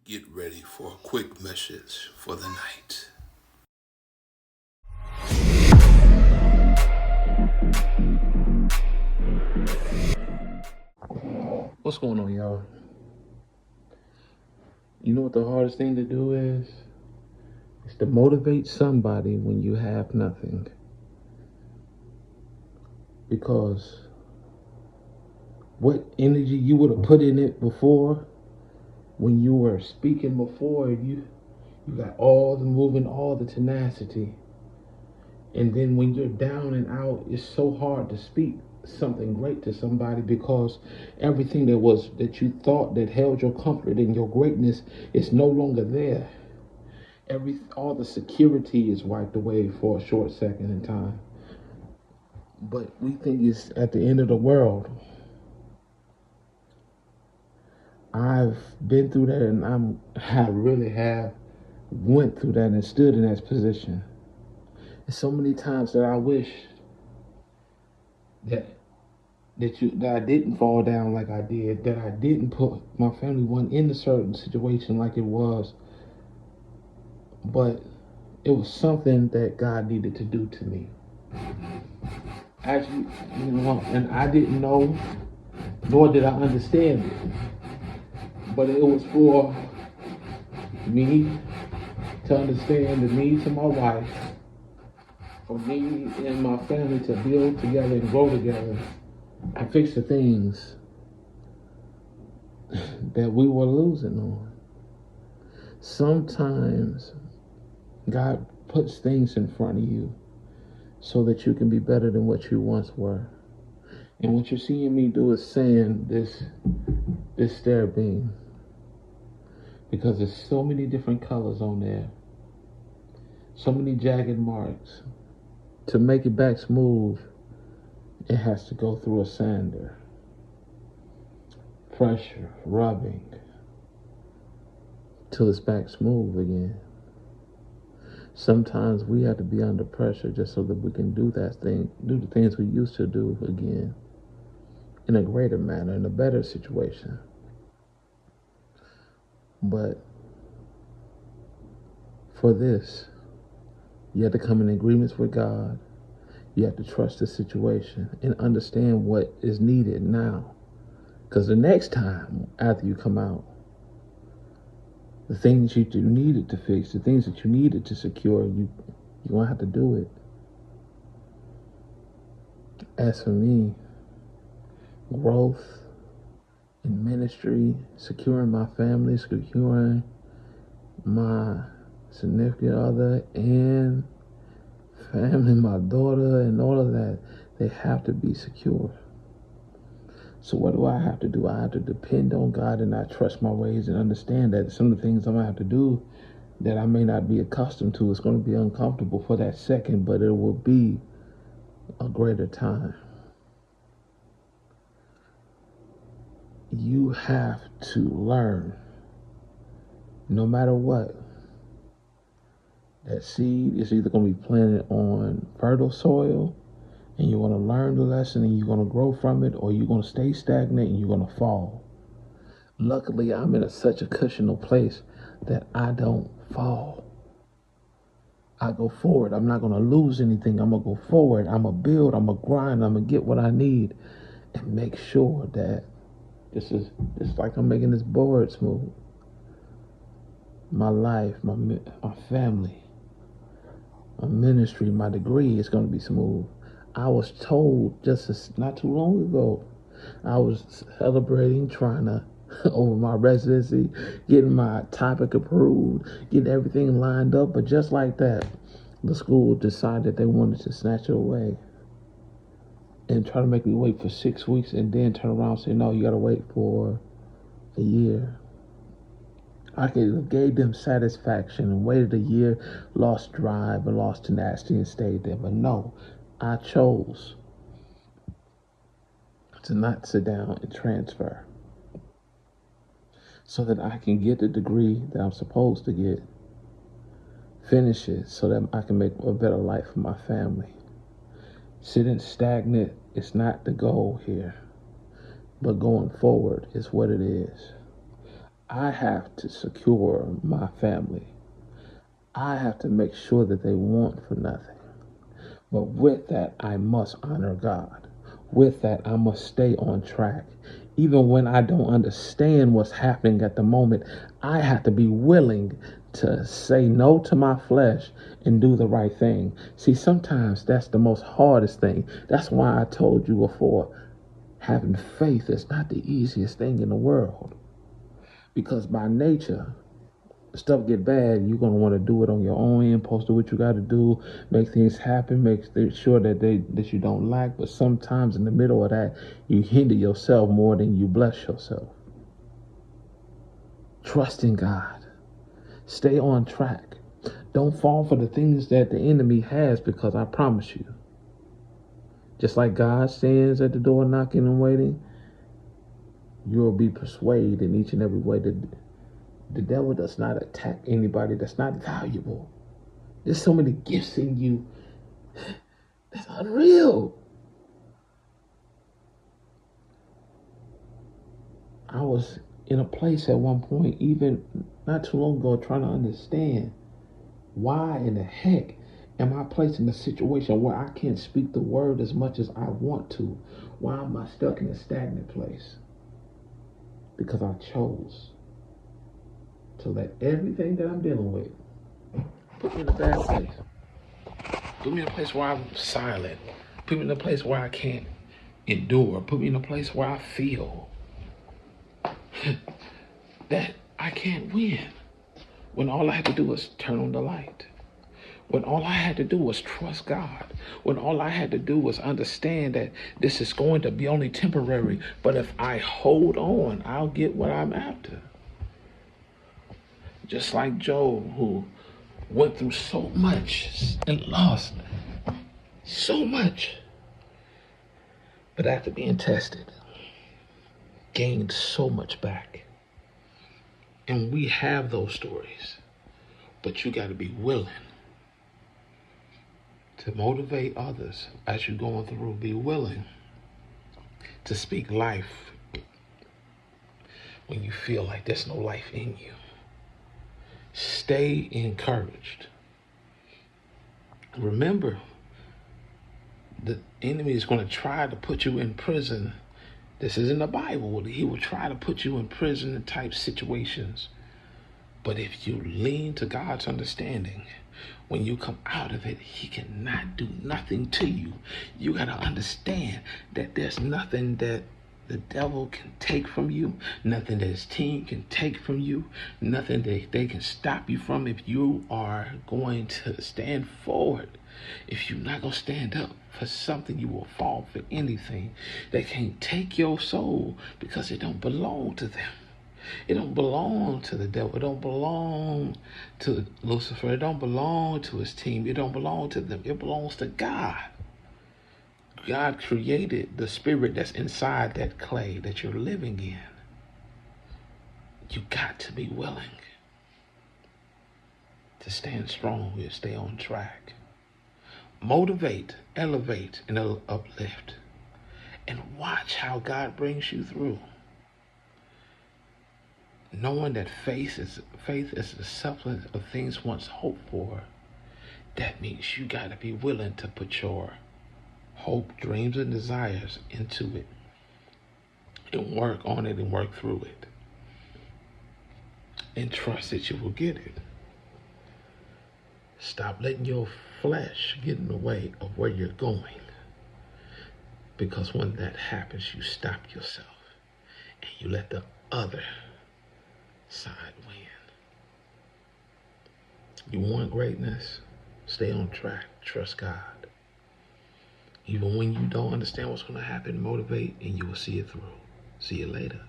Get ready for a quick message for the night. What's going on, y'all? You know what the hardest thing to do is? It's to motivate somebody when you have nothing. Because what energy you would have put in it before, when you were speaking before, you got all the movement, all the tenacity. And then when you're down and out, it's so hard to speak something great to somebody because everything that you thought that held your comfort and your greatness is no longer there. All the security is wiped away for a short second in time. But we think it's at the end of the world. I've been through that, and I really have went through that and stood in that position. And so many times that I wish that that I didn't fall down like I did, that I didn't put my family one in a certain situation like it was. But it was something that God needed to do to me. As you know, and I didn't know, nor did I understand it. But it was for me to understand the needs of my wife, for me and my family to build together and grow together and fix the things that we were losing on. Sometimes God puts things in front of you so that you can be better than what you once were. And what you're seeing me do is saying this stair beam, because there's so many different colors on there, so many jagged marks. To make it back smooth, it has to go through a sander. Pressure, rubbing, till it's back smooth again. Sometimes we have to be under pressure just so that we can do the things we used to do again in a greater manner, in a better situation. But for this, you have to come in agreements with God. You have to trust the situation and understand what is needed now. Because the next time after you come out, the things that you needed to fix, the things that you needed to secure, you're going to have to do it. As for me, growth in ministry, securing my family, securing my significant other and family, my daughter, and all of that, they have to be secure. So what do I have to do? I have to depend on God, and I trust my ways and understand that some of the things I'm going to have to do that I may not be accustomed to is going to be uncomfortable for that second, but it will be a greater time. You have to learn, no matter what, that seed is either going to be planted on fertile soil and you're going to learn the lesson and you're going to grow from it, or you're going to stay stagnant and you're going to fall. Luckily, I'm in such a cushional place that I don't fall. I go forward. I'm not going to lose anything. I'm going to go forward. I'm going to build. I'm going to grind. I'm going to get what I need and make sure that this is like I'm making this board smooth. My life, my family, my ministry, my degree is going to be smooth. I was told not too long ago, I was celebrating, trying to, over my residency, getting my topic approved, getting everything lined up. But just like that, the school decided they wanted to snatch it away and try to make me wait for 6 weeks and then turn around and say, no, you got to wait for a year. I could have gave them satisfaction and waited a year, lost drive and lost tenacity and stayed there. But no, I chose to not sit down and transfer so that I can get the degree that I'm supposed to get, finish it so that I can make a better life for my family. Sitting stagnant is not the goal here, but going forward is what it is. I have to secure my family. I have to make sure that they want for nothing. But with that, I must honor God. With that, I must stay on track. Even when I don't understand what's happening at the moment, I have to be willing to say no to my flesh and do the right thing. See, sometimes that's the most hardest thing. That's why I told you before, having faith is not the easiest thing in the world. Because by nature, stuff get bad, you're gonna want to do it on your own end, post what you got to do, make things happen, make sure that you don't lack. But sometimes in the middle of that, you hinder yourself more than you bless yourself. Trust in God. Stay on track. Don't fall for the things that the enemy has, because I promise you, just like God stands at the door knocking and waiting, you'll be persuaded in each and every way that the devil does not attack anybody that's not valuable. There's so many gifts in you that's unreal. I was in a place at one point, even not too long ago, trying to understand why in the heck am I placed in a situation where I can't speak the word as much as I want to? Why am I stuck in a stagnant place? Because I chose to let everything that I'm dealing with put me in a bad place. Put me in a place where I'm silent. Put me in a place where I can't endure. Put me in a place where I feel that I can't win. When all I had to do was turn on the light. When all I had to do was trust God. When all I had to do was understand that this is going to be only temporary. But if I hold on, I'll get what I'm after. Just like Job, who went through so much and lost so much, but after being tested, gained so much back. And we have those stories, but you got to be willing to motivate others as you're going through. Be willing to speak life when you feel like there's no life in you. Stay encouraged. Remember, the enemy is going to try to put you in prison. This is in the Bible. He will try to put you in prison type situations. But if you lean to God's understanding, when you come out of it, he cannot do nothing to you. You got to understand that there's nothing that the devil can take from you, nothing that his team can take from you, nothing that they can stop you from if you are going to stand forward. If you're not going to stand up for something, you will fall for anything. They can't take your soul because it don't belong to them. It don't belong to the devil. It don't belong to Lucifer. It don't belong to his team. It don't belong to them. It belongs to God. God created the spirit that's inside that clay that you're living in. You got to be willing to stand strong and stay on track. Motivate, elevate, and uplift. And watch how God brings you through. Knowing that faith is the substance of things once hoped for, that means you got to be willing to put your hope, dreams, and desires into it and work on it and work through it and trust that you will get it. Stop letting your flesh get in the way of where you're going, because when that happens, you stop yourself and you let the other side win. You want greatness? Stay on track. Trust God. Even when you don't understand what's going to happen, motivate, and you will see it through. See you later.